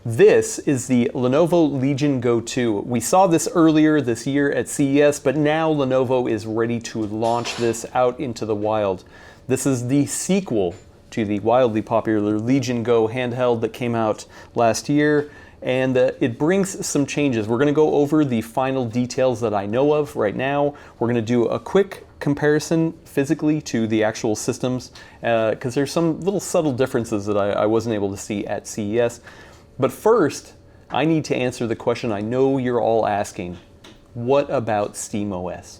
This is the Lenovo Legion Go 2. We saw this earlier this year at CES, but now Lenovo is ready to launch this out into the wild. This is the sequel to the wildly popular Legion Go handheld that came out last year, and it brings some changes. We're going to go over the final details that I know of right now. We're going to do a quick comparison physically to the actual systems, because there's some little subtle differences that I wasn't able to see at CES. But first, I need to answer the question I know you're all asking. What about SteamOS?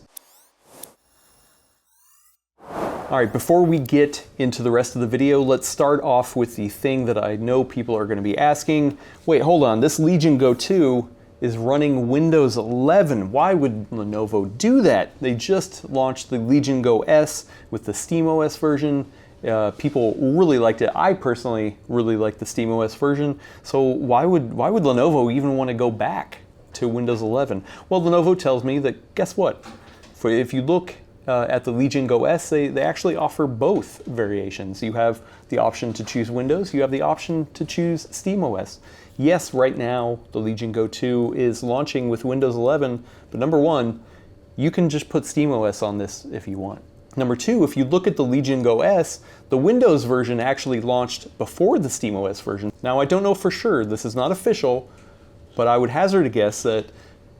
All right, before we get into the rest of the video, let's start off with the thing that I know people are going to be asking. Wait, hold on, this Legion Go 2 is running Windows 11. Why would Lenovo do that? They just launched the Legion Go S with the SteamOS version. People really liked it. I personally really like the SteamOS version. So why would Lenovo even want to go back to Windows 11? Well, Lenovo tells me that, guess what? If you look at the Legion Go S, they actually offer both variations. You have the option to choose Windows, you have the option to choose SteamOS. Yes, right now the Legion Go 2 is launching with Windows 11, but number one, you can just put SteamOS on this if you want. Number two, if you look at the Legion Go S, the Windows version actually launched before the SteamOS version. Now, I don't know for sure, this is not official, but I would hazard a guess that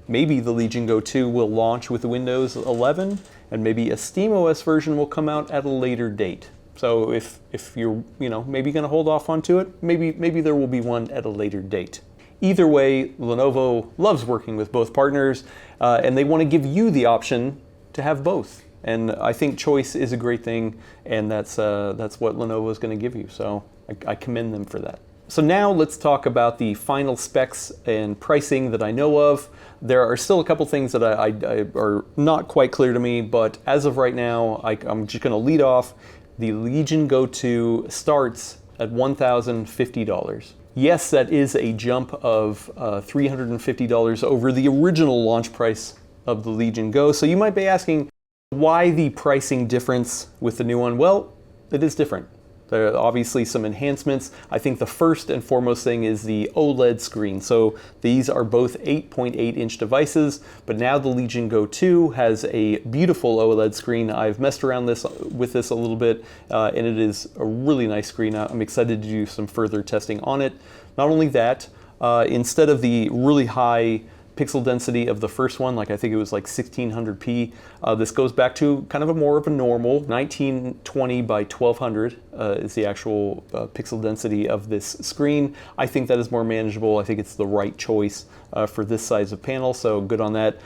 maybe the Legion Go 2 will launch with Windows 11, and maybe a SteamOS version will come out at a later date. So if you're maybe going to hold off onto it, maybe there will be one at a later date. Either way, Lenovo loves working with both partners, and they want to give you the option to have both. And I think choice is a great thing, and that's what Lenovo is going to give you. So I commend them for that. So now let's talk about the final specs and pricing that I know of. There are still a couple things that are not quite clear to me, but as of right now, I'm just going to lead off. The Legion Go 2 starts at $1,050. Yes, that is a jump of $350 over the original launch price of the Legion Go. So you might be asking, why the pricing difference with the new one? Well, it is different. There are obviously some enhancements. I think the first and foremost thing is the OLED screen. So these are both 8.8-inch devices, but now the Legion Go 2 has a beautiful OLED screen. I've messed around with this a little bit, and it is a really nice screen. I'm excited to do some further testing on it. Not only that, instead of the really high pixel density of the first one, like I think it was like 1600p. This goes back to kind of more of a normal 1920 by 1200 is the actual pixel density of this screen. I think that is more manageable. I think it's the right choice for this size of panel, so good on that.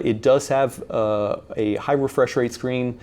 It does have a high refresh rate screen,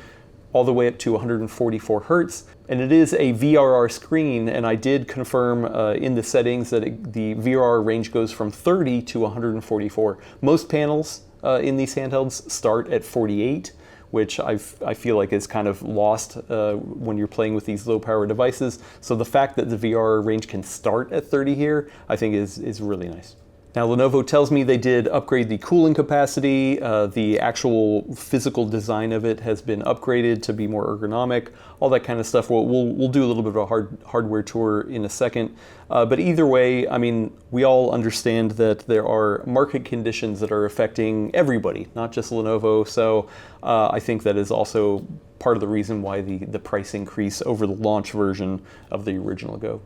all the way up to 144 hertz. And it is a VRR screen, and I did confirm in the settings that the VRR range goes from 30 to 144. Most panels in these handhelds start at 48, which I feel like is kind of lost when you're playing with these low power devices. So the fact that the VRR range can start at 30 here, I think is really nice. Now, Lenovo tells me they did upgrade the cooling capacity. The actual physical design of it has been upgraded to be more ergonomic, all that kind of stuff. We'll do a little bit of a hardware tour in a second. But either way, I mean, we all understand that there are market conditions that are affecting everybody, not just Lenovo. So I think that is also part of the reason why the price increase over the launch version of the original Go.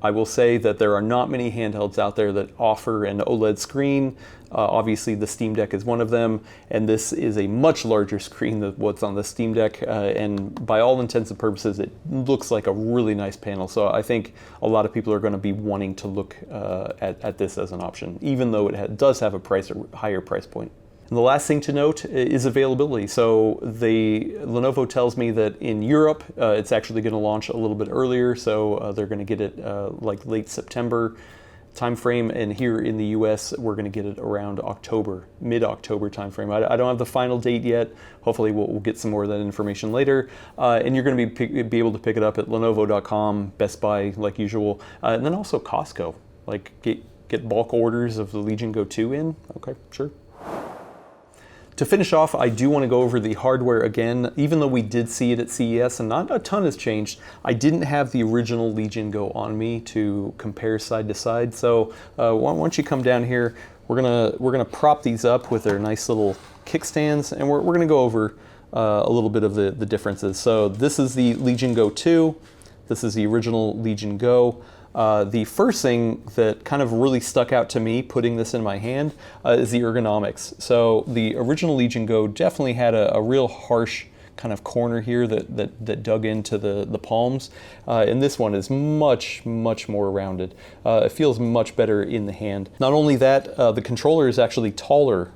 I will say that there are not many handhelds out there that offer an OLED screen. Obviously the Steam Deck is one of them, and this is a much larger screen than what's on the Steam Deck, and by all intents and purposes it looks like a really nice panel. So I think a lot of people are going to be wanting to look at this as an option, even though it does have a higher price point. And the last thing to note is availability. So Lenovo tells me that in Europe, it's actually going to launch a little bit earlier. So they're going to get it like late September timeframe. And here in the US, we're going to get it around October, mid-October timeframe. I don't have the final date yet. Hopefully we'll get some more of that information later. And you're going to be able to pick it up at Lenovo.com, Best Buy like usual, and then also Costco. Like get bulk orders of the Legion Go 2 in. Okay, sure. To finish off, I do want to go over the hardware again. Even though we did see it at CES and not a ton has changed, I didn't have the original Legion Go on me to compare side to side. So once you come down here, we're gonna prop these up with their nice little kickstands, and we're gonna go over a little bit of the differences. So this is the Legion Go 2. This is the original Legion Go. The first thing that kind of really stuck out to me putting this in my hand is the ergonomics. So the original Legion Go definitely had a real harsh kind of corner here that dug into the palms. And this one is much more rounded. It feels much better in the hand. Not only that, the controller is actually taller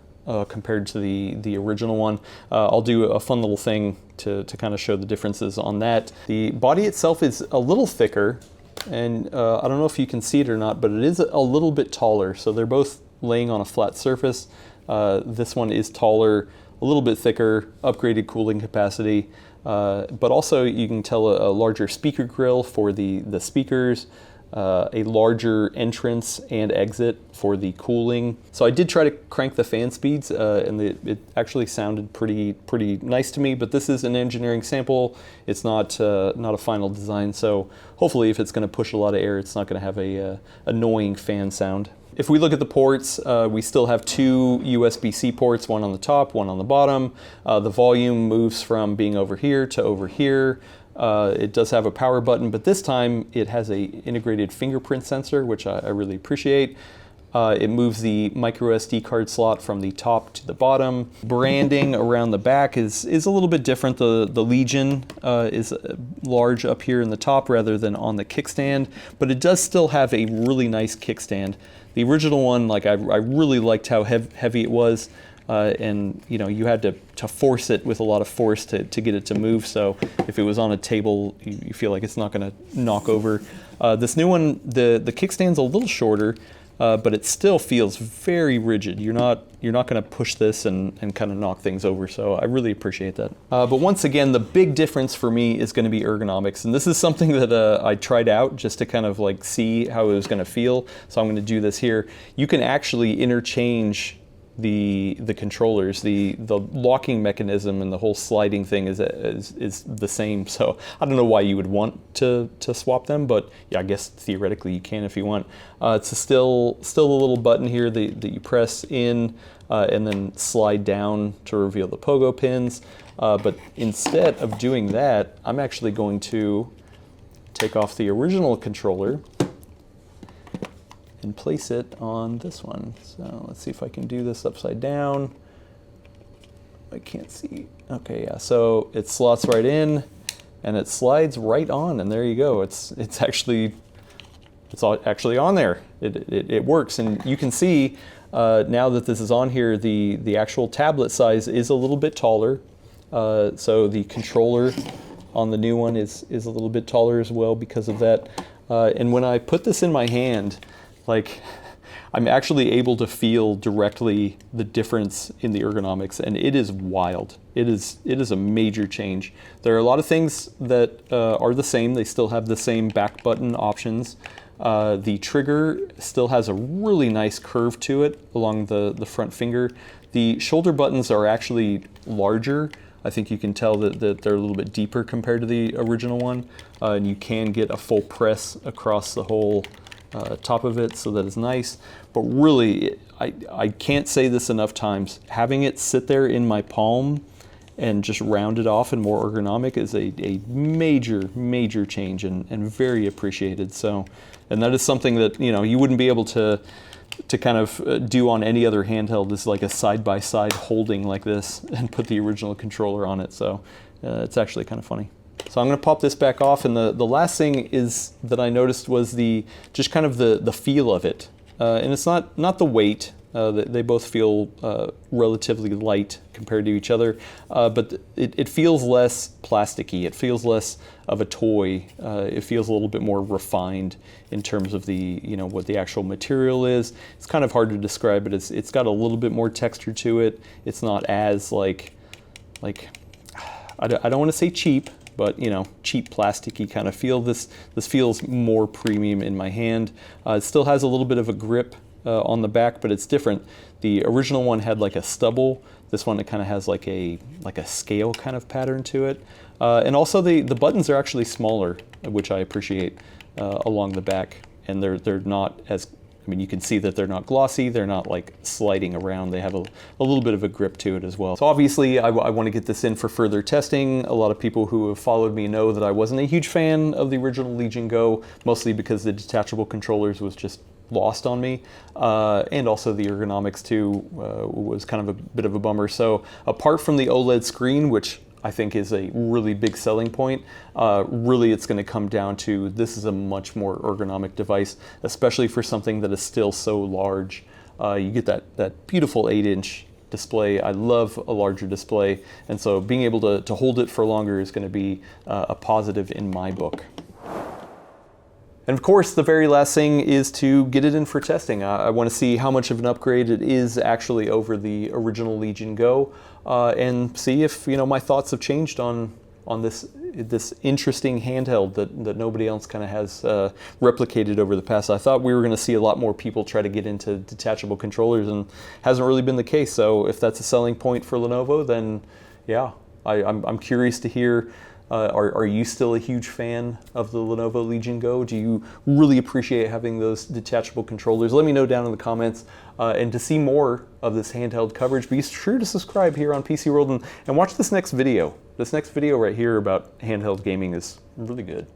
compared to the original one. I'll do a fun little thing to kind of show the differences on that. The body itself is a little thicker, and I don't know if you can see it or not, but it is a little bit taller. So they're both laying on a flat surface. This one is taller, a little bit thicker, upgraded cooling capacity, but also you can tell a larger speaker grill for the speakers, a larger entrance and exit for the cooling. So I did try to crank the fan speeds, and it actually sounded pretty nice to me, but this is an engineering sample. It's not a final design, so hopefully if it's going to push a lot of air, it's not going to have a annoying fan sound. If we look at the ports, we still have two USB-C ports, one on the top, one on the bottom. The volume moves from being over here to over here. It does have a power button, but this time it has a integrated fingerprint sensor, which I really appreciate. It moves the micro SD card slot from the top to the bottom. Branding around the back is a little bit different. The Legion is large up here in the top rather than on the kickstand, but it does still have a really nice kickstand. The original one, like I really liked how heavy it was. And you know, you had to force it with a lot of force to get it to move. So if it was on a table, you feel like it's not going to knock over. This new one, the kickstand's a little shorter, but it still feels very rigid. You're not going to push this and kind of knock things over. So I really appreciate that. But once again, the big difference for me is going to be ergonomics, and this is something that I tried out just to kind of like see how it was going to feel. So I'm going to do this here. You can actually interchange the controllers. The locking mechanism and the whole sliding thing is the same. So I don't know why you would want to swap them, but yeah, I guess theoretically you can if you want. It's still a little button here that you press in and then slide down to reveal the pogo pins. But instead of doing that, I'm actually going to take off the original controller and place it on this one. So let's see if I can do this upside down. I can't see. Okay, yeah, so it slots right in and it slides right on, and there you go. It's actually on there. It works, and you can see now that this is on here, the actual tablet size is a little bit taller. So the controller on the new one is a little bit taller as well because of that. And when I put this in my hand, like, I'm actually able to feel directly the difference in the ergonomics, and it is wild. It is a major change. There are a lot of things that are the same. They still have the same back button options. The trigger still has a really nice curve to it along the front finger. The shoulder buttons are actually larger. I think you can tell that they're a little bit deeper compared to the original one, and you can get a full press across the whole top of it, so that is nice. But really, I can't say this enough times, having it sit there in my palm and just round it off and more ergonomic is a major change, and very appreciated. So, and that is something that, you know, you wouldn't be able to kind of do on any other handheld. This is like a side-by-side holding like this and put the original controller on it. So it's actually kind of funny. So I'm going to pop this back off, and the last thing is that I noticed was just kind of the feel of it, and it's not the weight. They both feel relatively light compared to each other, but it feels less plasticky. It feels less of a toy. It feels a little bit more refined in terms of what the actual material is. It's kind of hard to describe, but it's got a little bit more texture to it. It's not as like I don't want to say cheap, but you know, cheap plasticky kind of feel. This feels more premium in my hand. It still has a little bit of a grip on the back, but it's different. The original one had like a stubble. This one, it kind of has like a scale kind of pattern to it. And also the buttons are actually smaller, which I appreciate, along the back. And they're not as, I mean, you can see that they're not glossy, they're not like sliding around, they have a little bit of a grip to it as well. So obviously I want to get this in for further testing. A lot of people who have followed me know that I wasn't a huge fan of the original Legion Go, mostly because the detachable controllers was just lost on me, and also the ergonomics too was kind of a bit of a bummer. So apart from the OLED screen, which I think is a really big selling point, really it's going to come down to this is a much more ergonomic device, especially for something that is still so large. You get that beautiful 8-inch display. I love a larger display, and so being able to hold it for longer is going to be a positive in my book. And of course, the very last thing is to get it in for testing. I want to see how much of an upgrade it is actually over the original Legion Go, and see if, you know, my thoughts have changed on this interesting handheld that nobody else kind of has replicated over the past. I thought we were going to see a lot more people try to get into detachable controllers, and hasn't really been the case. So if that's a selling point for Lenovo, then yeah, I'm curious to hear. Are you still a huge fan of the Lenovo Legion Go? Do you really appreciate having those detachable controllers? Let me know down in the comments. And to see more of this handheld coverage, be sure to subscribe here on PCWorld and watch this next video. This next video right here about handheld gaming is really good.